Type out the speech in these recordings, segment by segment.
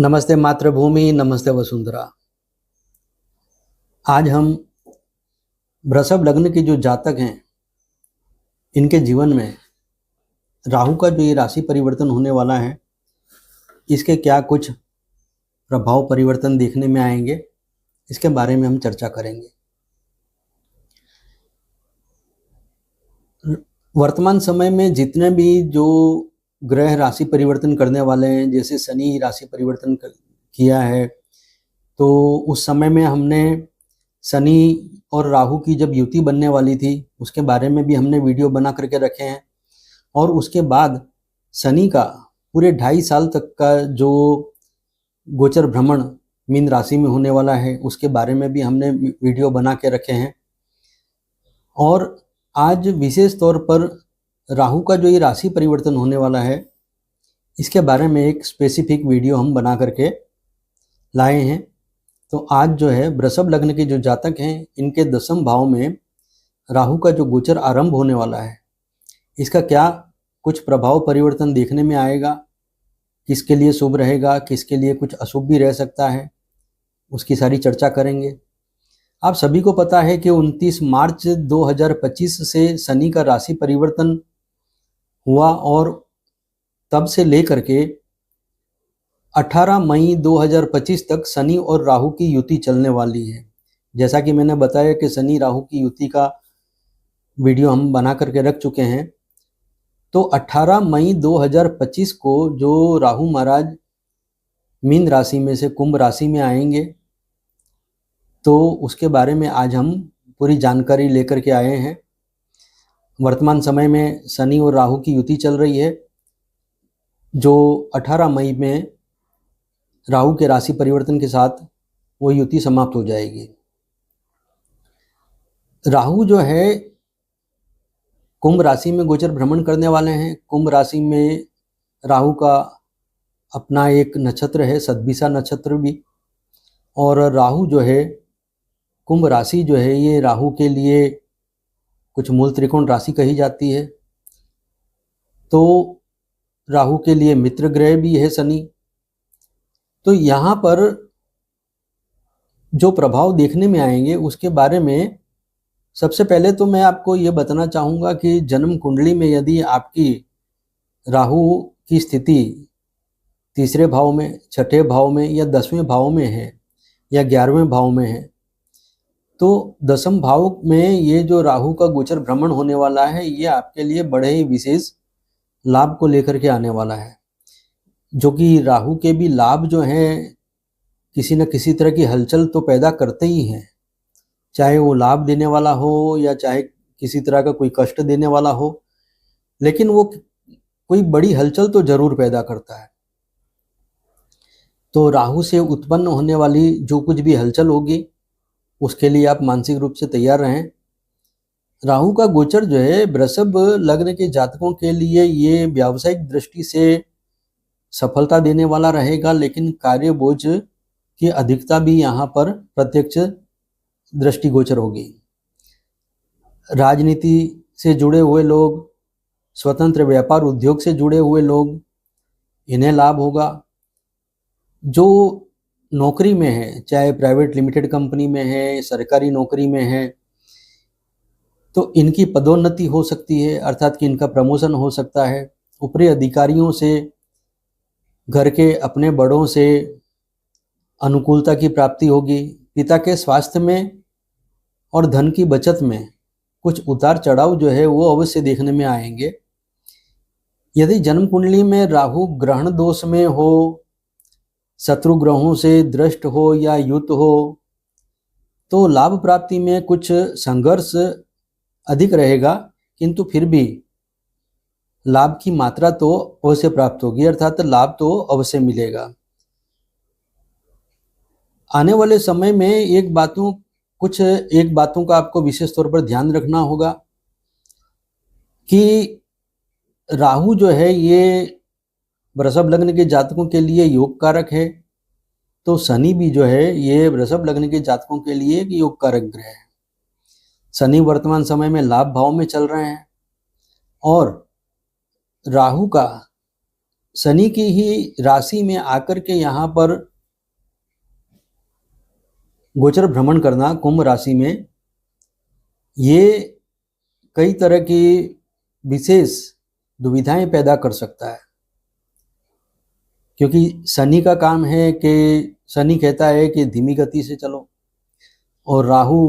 नमस्ते मातृभूमि, नमस्ते वसुंधरा। आज हम वृषभ लग्न के जो जातक हैं इनके जीवन में राहु का जो ये राशि परिवर्तन होने वाला है इसके क्या कुछ प्रभाव परिवर्तन देखने में आएंगे, इसके बारे में हम चर्चा करेंगे। वर्तमान समय में जितने भी जो ग्रह राशि परिवर्तन करने वाले हैं, जैसे शनि राशि परिवर्तन किया है, तो उस समय में हमने शनि और राहु की जब युति बनने वाली थी उसके बारे में भी हमने वीडियो बना करके रखे हैं। और उसके बाद शनि का पूरे 2.5 साल तक का जो गोचर भ्रमण मीन राशि में होने वाला है उसके बारे में भी हमने वीडियो बना के रखे हैं। और आज विशेष तौर पर राहु का जो ये राशि परिवर्तन होने वाला है इसके बारे में एक स्पेसिफिक वीडियो हम बना करके लाए हैं। तो आज जो है वृषभ लग्न के जो जातक हैं इनके 10वें भाव में राहु का जो गोचर आरंभ होने वाला है इसका क्या कुछ प्रभाव परिवर्तन देखने में आएगा, किसके लिए शुभ रहेगा, किसके लिए कुछ अशुभ भी रह सकता है, उसकी सारी चर्चा करेंगे। आप सभी को पता है कि 29 मार्च 2025 से शनि का राशि परिवर्तन हुआ और तब से लेकर के 18 मई 2025 तक शनि और राहु की युति चलने वाली है। जैसा कि मैंने बताया कि शनि राहु की युति का वीडियो हम बना करके रख चुके हैं। तो 18 मई 2025 को जो राहु महाराज मीन राशि में से कुंभ राशि में आएंगे, तो उसके बारे में आज हम पूरी जानकारी लेकर के आए हैं। वर्तमान समय में शनि और राहु की युति चल रही है जो 18 मई में राहु के राशि परिवर्तन के साथ वो युति समाप्त हो जाएगी। राहु जो है कुंभ राशि में गोचर भ्रमण करने वाले हैं। कुंभ राशि में राहु का अपना एक नक्षत्र है, सद्भिषा नक्षत्र भी। और राहु जो है कुंभ राशि जो है ये राहु के लिए कुछ मूल त्रिकोण राशि कही जाती है। तो राहु के लिए मित्र ग्रह भी है शनि। तो यहाँ पर जो प्रभाव देखने में आएंगे उसके बारे में सबसे पहले तो मैं आपको ये बताना चाहूँगा कि जन्म कुंडली में यदि आपकी राहु की स्थिति 3रे भाव में, 6ठे भाव में या 10वें भाव में है या 11वें भाव में है, तो 10वें भाव में ये जो राहु का गोचर भ्रमण होने वाला है ये आपके लिए बड़े ही विशेष लाभ को लेकर के आने वाला है। जो कि राहु के भी लाभ जो हैं किसी न किसी तरह की हलचल तो पैदा करते ही हैं, चाहे वो लाभ देने वाला हो या चाहे किसी तरह का कोई कष्ट देने वाला हो, लेकिन वो कोई बड़ी हलचल तो जरूर पैदा करता है। तो राहु से उत्पन्न होने वाली जो कुछ भी हलचल होगी उसके लिए आप मानसिक रूप से तैयार रहें। राहु का गोचर जो है वृषभ लग्न के जातकों के लिए ये व्यावसायिक दृष्टि से सफलता देने वाला रहेगा, लेकिन कार्य बोझ की अधिकता भी यहाँ पर प्रत्यक्ष दृष्टिगोचर होगी। राजनीति से जुड़े हुए लोग, स्वतंत्र व्यापार उद्योग से जुड़े हुए लोग, इन्हें लाभ होगा। जो नौकरी में है, चाहे प्राइवेट लिमिटेड कंपनी में है, सरकारी नौकरी में है, तो इनकी पदोन्नति हो सकती है, अर्थात कि इनका प्रमोशन हो सकता है। ऊपरी अधिकारियों से, घर के अपने बड़ों से अनुकूलता की प्राप्ति होगी। पिता के स्वास्थ्य में और धन की बचत में कुछ उतार चढ़ाव जो है वो अवश्य देखने में आएंगे। यदि जन्म कुंडली में राहु ग्रहण दोष में हो, शत्रु ग्रहों से दृष्ट हो या युत हो, तो लाभ प्राप्ति में कुछ संघर्ष अधिक रहेगा, किंतु फिर भी लाभ की मात्रा तो अवश्य प्राप्त होगी, अर्थात लाभ तो अवश्य मिलेगा। आने वाले समय में एक बातों का आपको विशेष तौर पर ध्यान रखना होगा कि राहु जो है ये वृषभ लग्न के जातकों के लिए योग कारक है, तो शनि भी जो है ये वृषभ लग्न के जातकों के लिए एक योग कारक ग्रह है। शनि वर्तमान समय में लाभ भाव में चल रहे हैं और राहु का शनि की ही राशि में आकर के यहाँ पर गोचर भ्रमण करना कुंभ राशि में, ये कई तरह की विशेष दुविधाएं पैदा कर सकता है। क्योंकि शनि का काम है कि शनि कहता है कि धीमी गति से चलो, और राहु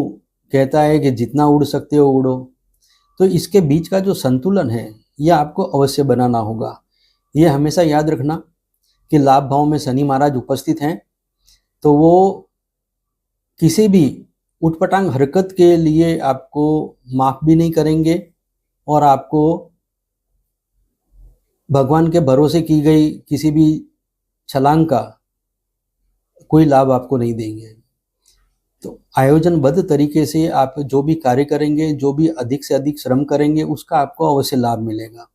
कहता है कि जितना उड़ सकते हो उड़ो। तो इसके बीच का जो संतुलन है यह आपको अवश्य बनाना होगा। ये हमेशा याद रखना कि लाभ भाव में शनि महाराज उपस्थित हैं तो वो किसी भी उटपटांग हरकत के लिए आपको माफ भी नहीं करेंगे, और आपको भगवान के भरोसे की गई किसी भी छलांग का कोई लाभ आपको नहीं देंगे। तो आयोजनबद्ध तरीके से आप जो भी कार्य करेंगे, जो भी अधिक से अधिक श्रम करेंगे, उसका आपको अवश्य लाभ मिलेगा।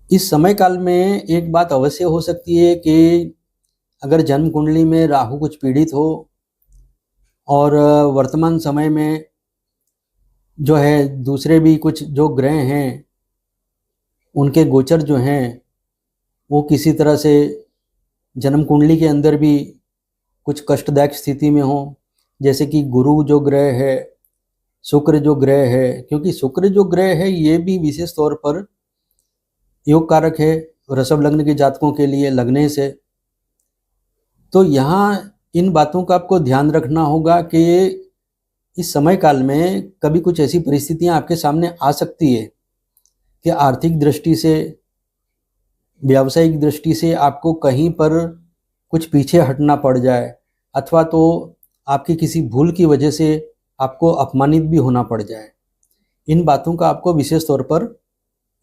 इस समय काल में एक बात अवश्य हो सकती है कि अगर जन्म कुंडली में राहु कुछ पीड़ित हो और वर्तमान समय में जो है दूसरे भी कुछ जो ग्रह हैं उनके गोचर जो हैं वो किसी तरह से जन्म कुंडली के अंदर भी कुछ कष्टदायक स्थिति में हो, जैसे कि गुरु जो ग्रह है, शुक्र जो ग्रह है, क्योंकि शुक्र जो ग्रह है ये भी विशेष तौर पर योग कारक है वृषभ लग्न के जातकों के लिए लगने से। तो यहाँ इन बातों का आपको ध्यान रखना होगा कि इस समय काल में कभी कुछ ऐसी परिस्थितियां आपके सामने आ सकती है कि आर्थिक दृष्टि से, व्यावसायिक दृष्टि से आपको कहीं पर कुछ पीछे हटना पड़ जाए, अथवा तो आपकी किसी भूल की वजह से आपको अपमानित भी होना पड़ जाए। इन बातों का आपको विशेष तौर पर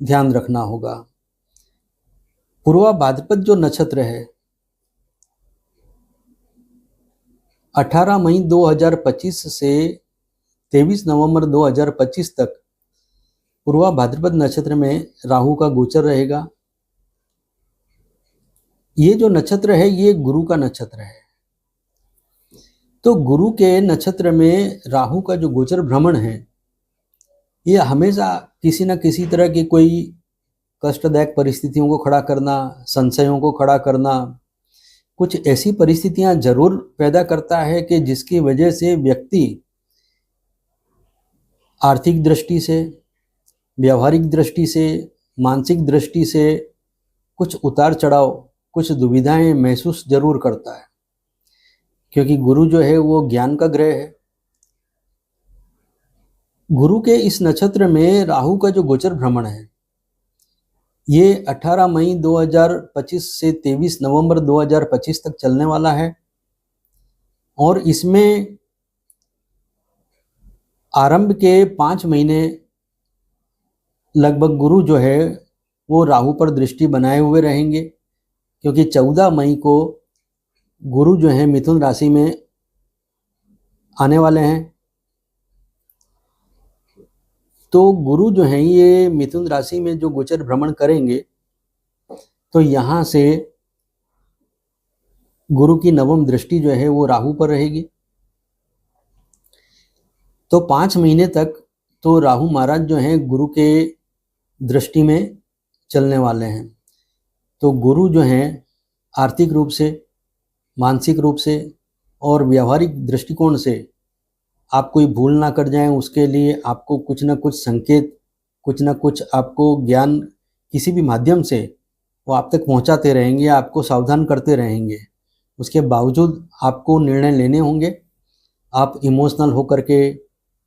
ध्यान रखना होगा। पूर्वा भाद्रपद जो नक्षत्र है 18 मई 2025 से 23 नवंबर 2025 तक पूर्वा भाद्रपद नक्षत्र में राहु का गोचर रहेगा। ये जो नक्षत्र है ये गुरु का नक्षत्र है। तो गुरु के नक्षत्र में राहु का जो गोचर भ्रमण है ये हमेशा किसी न किसी तरह की कोई कष्टदायक परिस्थितियों को खड़ा करना, संशयों को खड़ा करना, कुछ ऐसी परिस्थितियां जरूर पैदा करता है कि जिसकी वजह से व्यक्ति आर्थिक दृष्टि से, व्यावहारिक दृष्टि से, मानसिक दृष्टि से कुछ उतार चढ़ाव, कुछ दुविधाएं महसूस जरूर करता है। क्योंकि गुरु जो है वो ज्ञान का ग्रह है। गुरु के इस नक्षत्र में राहु का जो गोचर भ्रमण है ये 18 मई 2025 से 23 नवंबर 2025 तक चलने वाला है। और इसमें आरंभ के 5 महीने लगभग गुरु जो है वो राहु पर दृष्टि बनाए हुए रहेंगे, क्योंकि 14 मई को गुरु जो है मिथुन राशि में आने वाले हैं। तो गुरु जो हैं ये मिथुन राशि में जो गोचर भ्रमण करेंगे तो यहाँ से गुरु की नवम दृष्टि जो है वो राहु पर रहेगी। तो 5 महीने तक तो राहु महाराज जो हैं गुरु के दृष्टि में चलने वाले हैं। तो गुरु जो हैं आर्थिक रूप से, मानसिक रूप से और व्यवहारिक दृष्टिकोण से आप कोई भूल ना कर जाएं, उसके लिए आपको कुछ ना कुछ संकेत, कुछ ना कुछ आपको ज्ञान किसी भी माध्यम से वो आप तक पहुंचाते रहेंगे, आपको सावधान करते रहेंगे। उसके बावजूद आपको निर्णय लेने होंगे। आप इमोशनल होकर के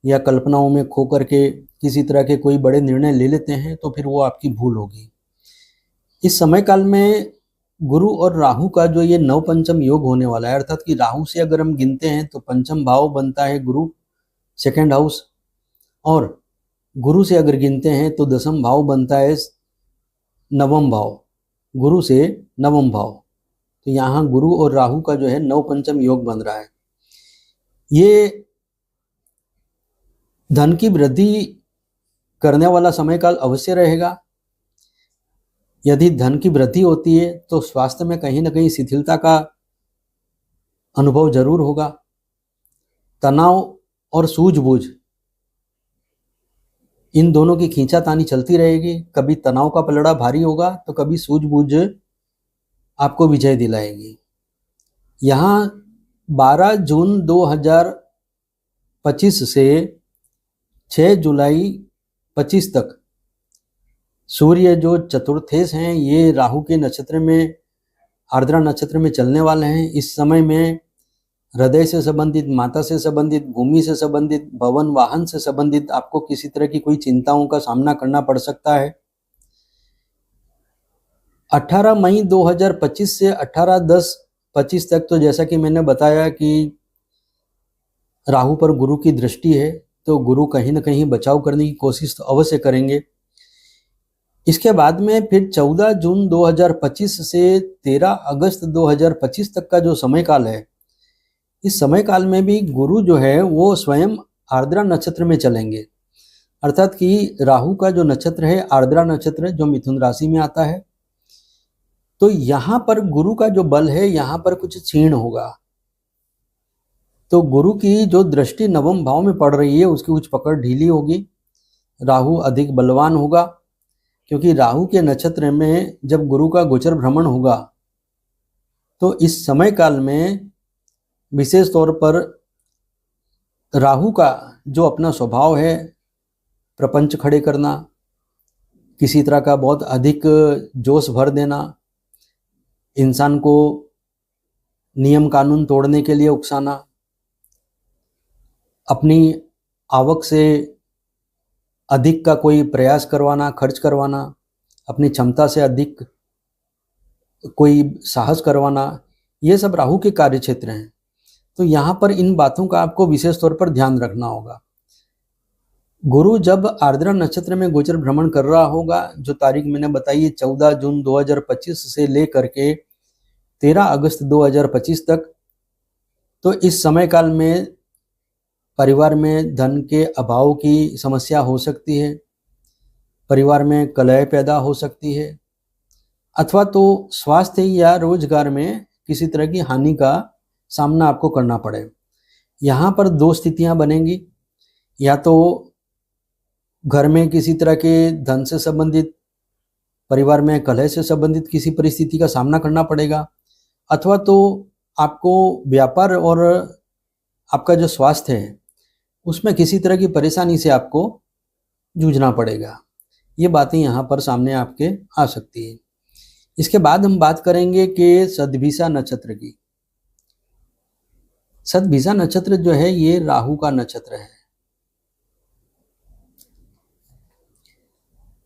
या कल्पनाओं में खो करके किसी तरह के कोई बड़े निर्णय ले लेते हैं तो फिर वो आपकी भूल होगी। इस समय काल में गुरु और राहु का जो ये नव पंचम योग होने वाला है, अर्थात कि राहु से अगर हम गिनते हैं तो पंचम भाव बनता है गुरु, सेकेंड हाउस, और गुरु से अगर गिनते हैं तो दसम भाव बनता है नवम भाव, गुरु से नवम भाव। तो यहाँ गुरु और राहु का जो है नव पंचम योग बन रहा है। ये धन की वृद्धि करने वाला समय काल अवश्य रहेगा। यदि धन की वृद्धि होती है तो स्वास्थ्य में कहीं ना कहीं शिथिलता का अनुभव जरूर होगा। तनाव और सूझबूझ इन दोनों की खींचातानी चलती रहेगी, कभी तनाव का पलड़ा भारी होगा तो कभी सूझबूझ आपको विजय दिलाएगी। यहाँ 12 जून 2025 से 6 जुलाई 25 तक सूर्य जो चतुर्थेश हैं ये राहु के नक्षत्र में, आर्द्रा नक्षत्र में चलने वाले हैं। इस समय में हृदय से संबंधित, माता से संबंधित, भूमि से संबंधित, भवन वाहन से संबंधित आपको किसी तरह की कोई चिंताओं का सामना करना पड़ सकता है। 18 मई 2025 से 18/10/25 तक तो जैसा कि मैंने बताया कि राहु पर गुरु की दृष्टि है, तो गुरु कहीं ना कहीं बचाव करने की कोशिश तो अवश्य करेंगे। इसके बाद में फिर 14 जून 2025 से 13 अगस्त 2025 तक का जो समय काल है, इस समय काल में भी गुरु जो है वो स्वयं आर्द्रा नक्षत्र में चलेंगे। अर्थात कि राहु का जो नक्षत्र है आर्द्रा नक्षत्र जो मिथुन राशि में आता है, तो यहाँ पर गुरु का जो बल है यहाँ पर कुछ क्षीण होगा। तो गुरु की जो दृष्टि नवम भाव में पड़ रही है उसकी कुछ पकड़ ढीली होगी, राहु अधिक बलवान होगा, क्योंकि राहु के नक्षत्र में जब गुरु का गोचर भ्रमण होगा तो इस समय काल में विशेष तौर पर राहु का जो अपना स्वभाव है, प्रपंच खड़े करना, किसी तरह का बहुत अधिक जोश भर देना, इंसान को नियम कानून तोड़ने के लिए उकसाना, अपनी आवक से अधिक का कोई प्रयास करवाना, खर्च करवाना, अपनी क्षमता से अधिक कोई साहस करवाना, ये सब राहु के कार्य क्षेत्र हैं। तो यहाँ पर इन बातों का आपको विशेष तौर पर ध्यान रखना होगा। गुरु जब आर्द्रा नक्षत्र में गोचर भ्रमण कर रहा होगा, जो तारीख मैंने बताई है 14 जून 2025 से लेकर के 13 अगस्त 2025 तक, तो इस समय काल में परिवार में धन के अभाव की समस्या हो सकती है, परिवार में कलह पैदा हो सकती है, अथवा तो स्वास्थ्य या रोजगार में किसी तरह की हानि का सामना आपको करना पड़े। यहाँ पर दो स्थितियाँ बनेंगी, या तो घर में किसी तरह के धन से संबंधित, परिवार में कलह से संबंधित किसी परिस्थिति का सामना करना पड़ेगा, अथवा तो आपको व्यापार और आपका जो स्वास्थ्य है उसमें किसी तरह की परेशानी से आपको जूझना पड़ेगा। ये बातें यहाँ पर सामने आपके आ सकती है। इसके बाद हम बात करेंगे कि सदभिषा नक्षत्र की। सदभिषा नक्षत्र जो है ये राहु का नक्षत्र है।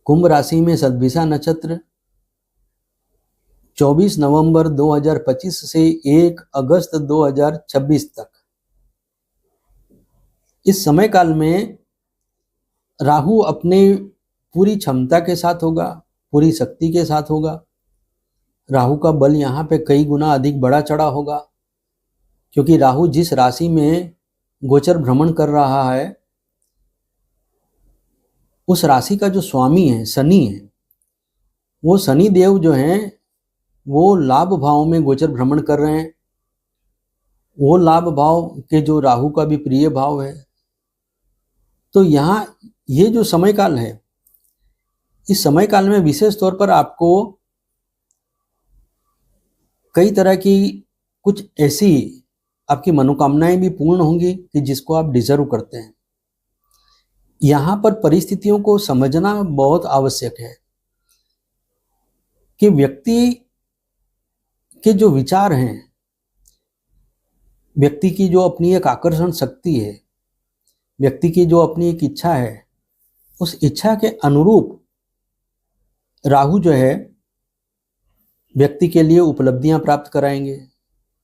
कुंभ राशि में सदभिषा नक्षत्र 24 नवंबर 2025 से 1 अगस्त 2026 तक, इस समय काल में राहु अपने पूरी क्षमता के साथ होगा, पूरी शक्ति के साथ होगा। राहु का बल यहाँ पे कई गुना अधिक बढ़ा चढ़ा होगा, क्योंकि राहु जिस राशि में गोचर भ्रमण कर रहा है उस राशि का जो स्वामी है शनि है, वो शनि देव जो हैं वो लाभ भाव में गोचर भ्रमण कर रहे हैं। वो लाभ भाव के जो राहु का भी प्रिय भाव है। तो यहाँ ये जो समय काल है, इस समय काल में विशेष तौर पर आपको कई तरह की कुछ ऐसी आपकी मनोकामनाएं भी पूर्ण होंगी कि जिसको आप डिजर्व करते हैं। यहाँ पर परिस्थितियों को समझना बहुत आवश्यक है कि व्यक्ति के जो विचार हैं, व्यक्ति की जो अपनी एक आकर्षण शक्ति है, व्यक्ति की जो अपनी एक इच्छा है, उस इच्छा के अनुरूप राहु जो है व्यक्ति के लिए उपलब्धियां प्राप्त कराएंगे,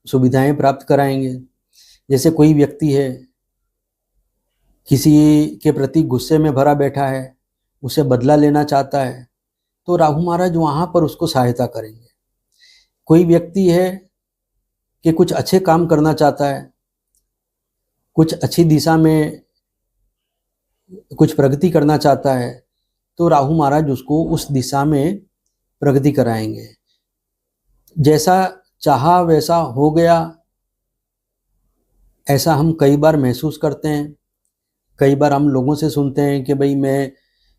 सुविधाएं प्राप्त कराएंगे। जैसे कोई व्यक्ति है किसी के प्रति गुस्से में भरा बैठा है, उसे बदला लेना चाहता है, तो राहु महाराज वहाँ पर उसको सहायता करेंगे। कोई व्यक्ति है कि कुछ अच्छे काम करना चाहता है, कुछ अच्छी दिशा में कुछ प्रगति करना चाहता है, तो राहु महाराज उसको उस दिशा में प्रगति कराएंगे। जैसा चाहा वैसा हो गया, ऐसा हम कई बार महसूस करते हैं। कई बार हम लोगों से सुनते हैं कि भाई मैं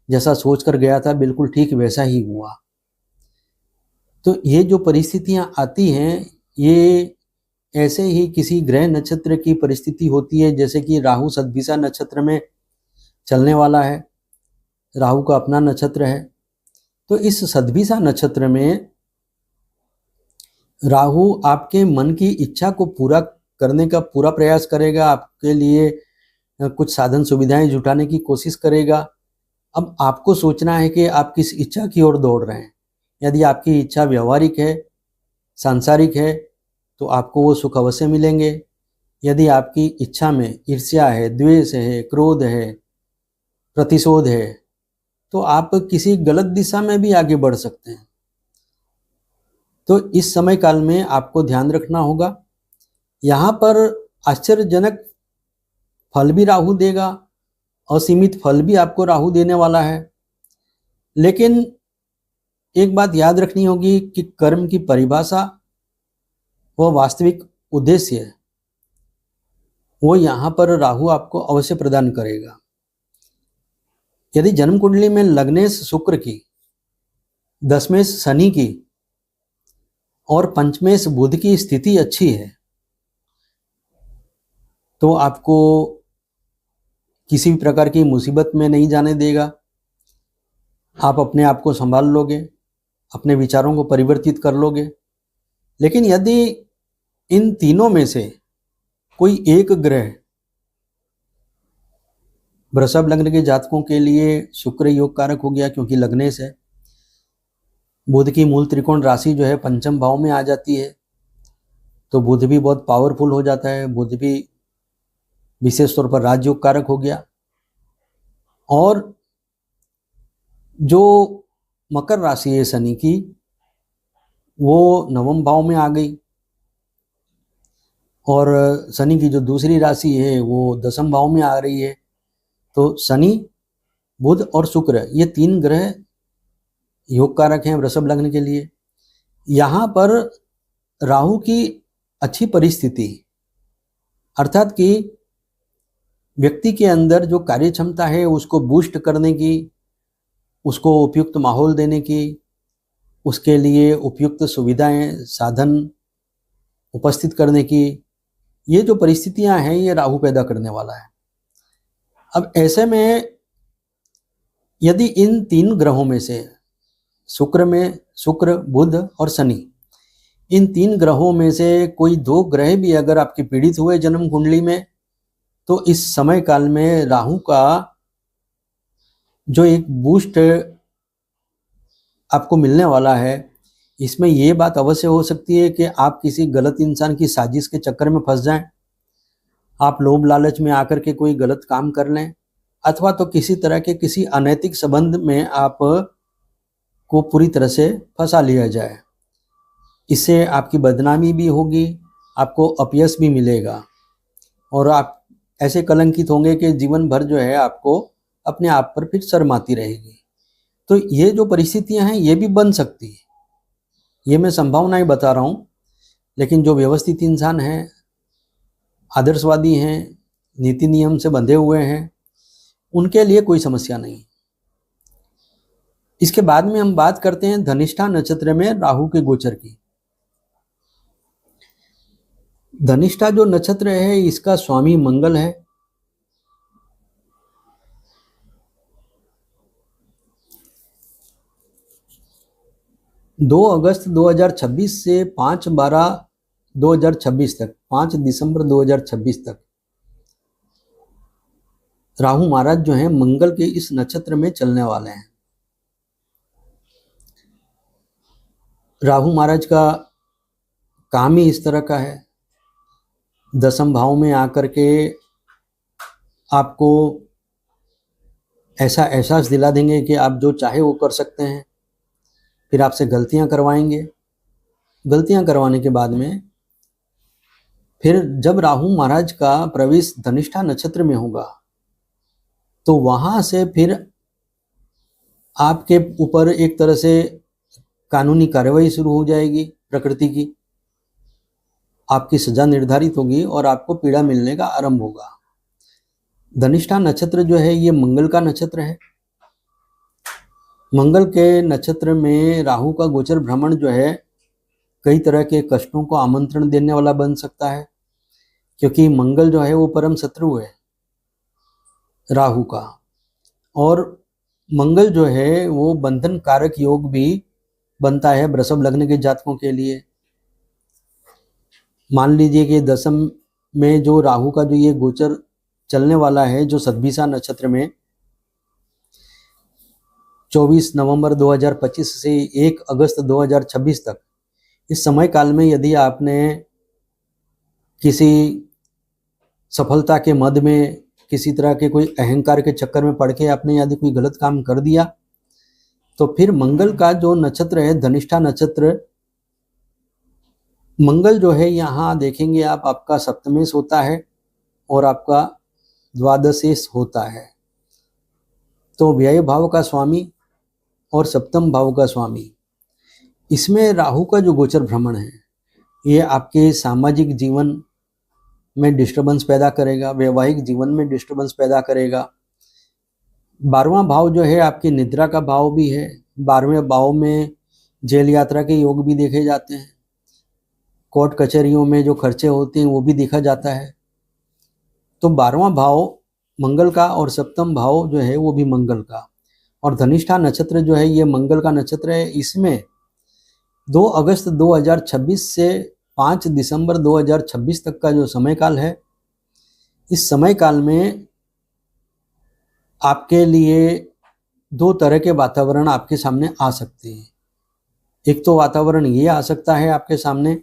जैसा सोच कर गया था बिल्कुल ठीक वैसा ही हुआ। तो ये जो परिस्थितियां आती हैं, ये ऐसे ही किसी ग्रह नक्षत्र की परिस्थिति होती है, जैसे कि राहु सद्भिषा नक्षत्र में चलने वाला है, राहु का अपना नक्षत्र है। तो इस सद्भिषा नक्षत्र में राहु आपके मन की इच्छा को पूरा करने का पूरा प्रयास करेगा, आपके लिए कुछ साधन सुविधाएं जुटाने की कोशिश करेगा। अब आपको सोचना है कि आप किस इच्छा की ओर दौड़ रहे हैं। यदि आपकी इच्छा व्यवहारिक है, सांसारिक है, तो आपको वो सुख अवश्य मिलेंगे। यदि आपकी इच्छा में ईर्ष्या है, द्वेष है, क्रोध है, प्रतिशोध है, तो आप किसी गलत दिशा में भी आगे बढ़ सकते हैं। तो इस समय काल में आपको ध्यान रखना होगा। यहाँ पर आश्चर्यजनक फल भी राहु देगा, असीमित फल भी आपको राहु देने वाला है। लेकिन एक बात याद रखनी होगी कि कर्म की परिभाषा व वास्तविक उद्देश्य वो यहाँ पर राहु आपको अवश्य प्रदान करेगा। यदि जन्म कुंडली में लग्नेश शुक्र की, दशमेश शनि की और पंचमेश बुध की स्थिति अच्छी है, तो आपको किसी भी प्रकार की मुसीबत में नहीं जाने देगा। आप अपने आप को संभाल लोगे, अपने विचारों को परिवर्तित कर लोगे। लेकिन यदि इन तीनों में से कोई एक ग्रह, वृषभ लग्न के जातकों के लिए शुक्र योग कारक हो गया क्योंकि लग्नेश है, बुध की मूल त्रिकोण राशि जो है पंचम भाव में आ जाती है, तो बुध भी बहुत पावरफुल हो जाता है। बुध भी विशेष तौर पर राजयोग कारक हो गया। और जो मकर राशि है शनि की, वो नवम भाव में आ गई, और शनि की जो दूसरी राशि है वो दसम भाव में आ रही है। तो शनि, बुध और शुक्र ये तीन ग्रह योग कारक हैं वृषभ लग्न के लिए। यहाँ पर राहु की अच्छी परिस्थिति, अर्थात कि व्यक्ति के अंदर जो कार्य क्षमता है उसको बूस्ट करने की, उसको उपयुक्त माहौल देने की, उसके लिए उपयुक्त सुविधाएं, साधन उपस्थित करने की, ये जो परिस्थितियां हैं ये राहु पैदा करने वाला है। अब ऐसे में यदि इन तीन ग्रहों में से शुक्र, बुध और शनि, इन तीन ग्रहों में से कोई दो ग्रह भी अगर आपके पीड़ित हुए जन्म कुंडली में, तो इस समय काल में राहु का जो एक बूस्ट आपको मिलने वाला है, इसमें ये बात अवश्य हो सकती है कि आप किसी गलत इंसान की साजिश के चक्कर में फंस जाएं, आप लोभ लालच में आकर के कोई गलत काम कर लें, अथवा तो किसी तरह के किसी अनैतिक संबंध में आप को पूरी तरह से फंसा लिया जाए। इससे आपकी बदनामी भी होगी, आपको अपयश भी मिलेगा, और आप ऐसे कलंकित होंगे कि जीवन भर जो है आपको अपने आप पर फिर शर्म आती रहेगी। तो ये जो परिस्थितियां हैं ये भी बन सकती है, ये मैं संभावनाएं बता रहा हूँ। लेकिन जो व्यवस्थित इंसान हैं, आदर्शवादी हैं, नीति नियम से बंधे हुए हैं, उनके लिए कोई समस्या नहीं। इसके बाद में हम बात करते हैं धनिष्ठा नक्षत्र में राहु के गोचर की। धनिष्ठा जो नक्षत्र है इसका स्वामी मंगल है। दो अगस्त 2026 से 5/12/2026 तक, 5 दिसंबर 2026 तक राहु महाराज जो हैं मंगल के इस नक्षत्र में चलने वाले हैं। राहु महाराज का काम ही इस तरह का है, दसम भाव में आकर के आपको ऐसा एहसास दिला देंगे कि आप जो चाहे वो कर सकते हैं। फिर आपसे गलतियां करवाएंगे, गलतियां करवाने के बाद में फिर जब राहु महाराज का प्रवेश धनिष्ठा नक्षत्र में होगा, तो वहां से फिर आपके ऊपर एक तरह से कानूनी कार्रवाई शुरू हो जाएगी प्रकृति की, आपकी सजा निर्धारित होगी और आपको पीड़ा मिलने का आरंभ होगा। धनिष्ठा नक्षत्र जो है ये मंगल का नक्षत्र है। मंगल के नक्षत्र में राहु का गोचर भ्रमण जो है कई तरह के कष्टों को आमंत्रण देने वाला बन सकता है, क्योंकि मंगल जो है वो परम शत्रु है राहु का। और मंगल जो है वो बंधन कारक योग भी बनता है वृषभ लग्न के जातकों के लिए। मान लीजिए कि दशम में जो राहु का जो ये गोचर चलने वाला है, जो सद्भिषा नक्षत्र में 24 नवंबर 2025 से 1 अगस्त 2026 तक, इस समय काल में यदि आपने किसी सफलता के मद में, किसी तरह के कोई अहंकार के चक्कर में पड़ के आपने यदि कोई गलत काम कर दिया, तो फिर मंगल का जो नक्षत्र है धनिष्ठा नक्षत्र, मंगल जो है यहाँ देखेंगे आप, आपका सप्तमेश होता है और आपका द्वादशेश होता है। तो व्यय भाव का स्वामी और सप्तम भाव का स्वामी, इसमें राहु का जो गोचर भ्रमण है ये आपके सामाजिक जीवन में डिस्टर्बेंस पैदा करेगा, वैवाहिक जीवन में डिस्टर्बेंस पैदा करेगा। 12वां भाव जो है आपकी निद्रा का भाव भी है। 12वें भाव में जेल यात्रा के योग भी देखे जाते हैं। कोर्ट कचहरियों में जो खर्चे होते हैं वो भी देखा जाता है। तो 12वां भाव मंगल का और सप्तम भाव जो है वो भी मंगल का। और धनिष्ठा नक्षत्र जो है ये मंगल का नक्षत्र है। इसमें 2 अगस्त 2026 से 5 दिसंबर 2026 तक का जो समय काल है, इस समय काल में आपके लिए 2 तरह के वातावरण आपके सामने आ सकते हैं। एक तो वातावरण ये आ सकता है आपके सामने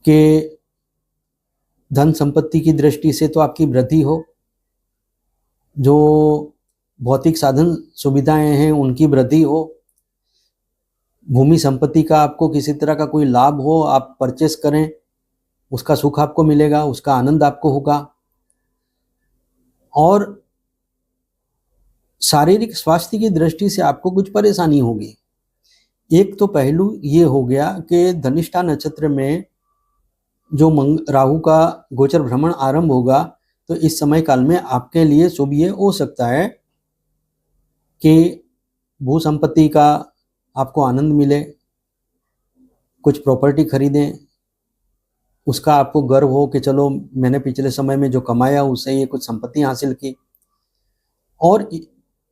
कि धन संपत्ति की दृष्टि से तो आपकी वृद्धि हो, जो भौतिक साधन सुविधाएं हैं उनकी वृद्धि हो, भूमि संपत्ति का आपको किसी तरह का कोई लाभ हो, आप परचेस करें, उसका सुख आपको मिलेगा, उसका आनंद आपको होगा। और शारीरिक स्वास्थ्य की दृष्टि से आपको कुछ परेशानी होगी। एक तो पहलू ये हो गया कि धनिष्ठा नक्षत्र में जो राहु का गोचर भ्रमण आरंभ होगा, तो इस समय काल में आपके लिए शुभ ये हो सकता है कि भू संपत्ति का आपको आनंद मिले, कुछ प्रॉपर्टी खरीदें, उसका आपको गर्व हो कि चलो मैंने पिछले समय में जो कमाया उससे ये कुछ संपत्ति हासिल की। और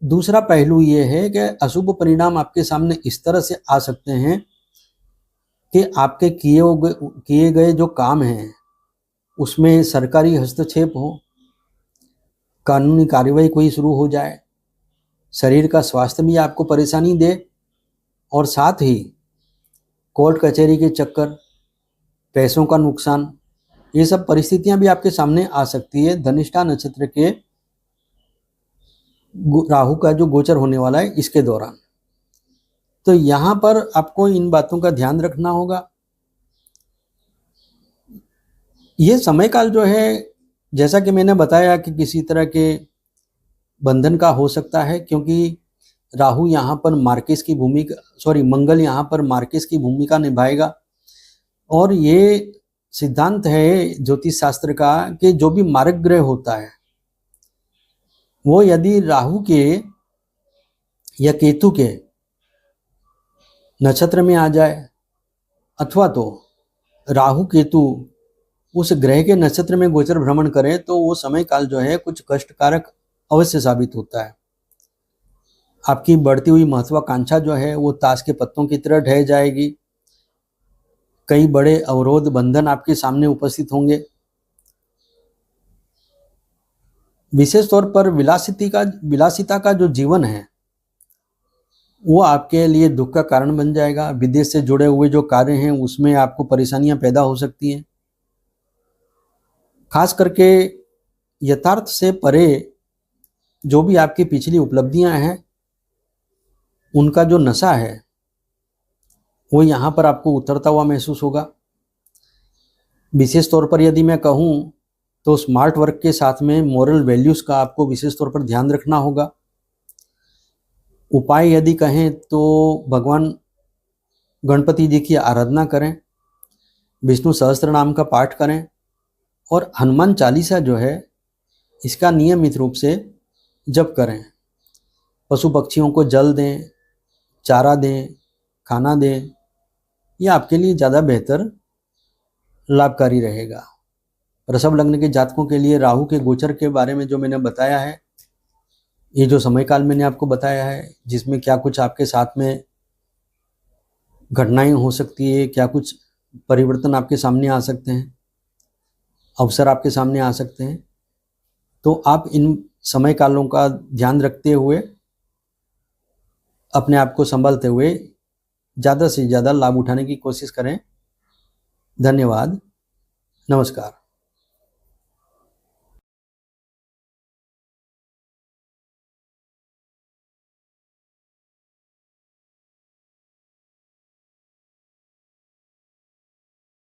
दूसरा पहलू ये है कि अशुभ परिणाम आपके सामने इस तरह से आ सकते हैं कि आपके किए गए जो काम हैं उसमें सरकारी हस्तक्षेप हो, कानूनी कार्रवाई कोई शुरू हो जाए, शरीर का स्वास्थ्य भी आपको परेशानी दे, और साथ ही कोर्ट कचहरी के चक्कर, पैसों का नुकसान, ये सब परिस्थितियां भी आपके सामने आ सकती है धनिष्ठा नक्षत्र के राहु का जो गोचर होने वाला है इसके दौरान। तो यहाँ पर आपको इन बातों का ध्यान रखना होगा। ये समय काल जो है, जैसा कि मैंने बताया कि किसी तरह के बंधन का हो सकता है, क्योंकि राहु यहाँ पर मार्केस की भूमिका, मंगल यहाँ पर मार्केस की भूमिका निभाएगा। और ये सिद्धांत है ज्योतिष शास्त्र का कि जो भी मार्ग ग्रह होता है वो यदि राहु के या केतु के नक्षत्र में आ जाए, अथवा तो राहु केतु उस ग्रह के नक्षत्र में गोचर भ्रमण करें, तो वो समय काल जो है कुछ कष्टकारक अवश्य साबित होता है। आपकी बढ़ती हुई महत्वाकांक्षा जो है वो ताश के पत्तों की तरह ढह जाएगी। कई बड़े अवरोध बंधन आपके सामने उपस्थित होंगे। विशेष तौर पर विलासिता का जो जीवन है वो आपके लिए दुख का कारण बन जाएगा। विदेश से जुड़े हुए जो कार्य हैं उसमें आपको परेशानियां पैदा हो सकती हैं। खास करके यथार्थ से परे जो भी आपकी पिछली उपलब्धियां हैं उनका जो नशा है वो यहाँ पर आपको उतरता हुआ महसूस होगा। विशेष तौर पर यदि मैं कहूँ तो स्मार्ट वर्क के साथ में मॉरल वैल्यूज़ का आपको विशेष तौर पर ध्यान रखना होगा। उपाय यदि कहें तो भगवान गणपति जी की आराधना करें, विष्णु सहस्त्र नाम का पाठ करें, और हनुमान चालीसा जो है इसका नियमित रूप से जप करें। पशु पक्षियों को जल दें, चारा दें, खाना दें, ये आपके लिए ज़्यादा बेहतर लाभकारी रहेगा। वृषभ लग्न के जातकों के लिए राहु के गोचर के बारे में जो मैंने बताया है, ये जो समय काल मैंने आपको बताया है, जिसमें क्या कुछ आपके साथ में घटनाएं हो सकती है, क्या कुछ परिवर्तन आपके सामने आ सकते हैं, अवसर आपके सामने आ सकते हैं, तो आप इन समय कालों का ध्यान रखते हुए, अपने आप को संभालते हुए ज़्यादा से ज़्यादा लाभ उठाने की कोशिश करें। धन्यवाद। नमस्कार।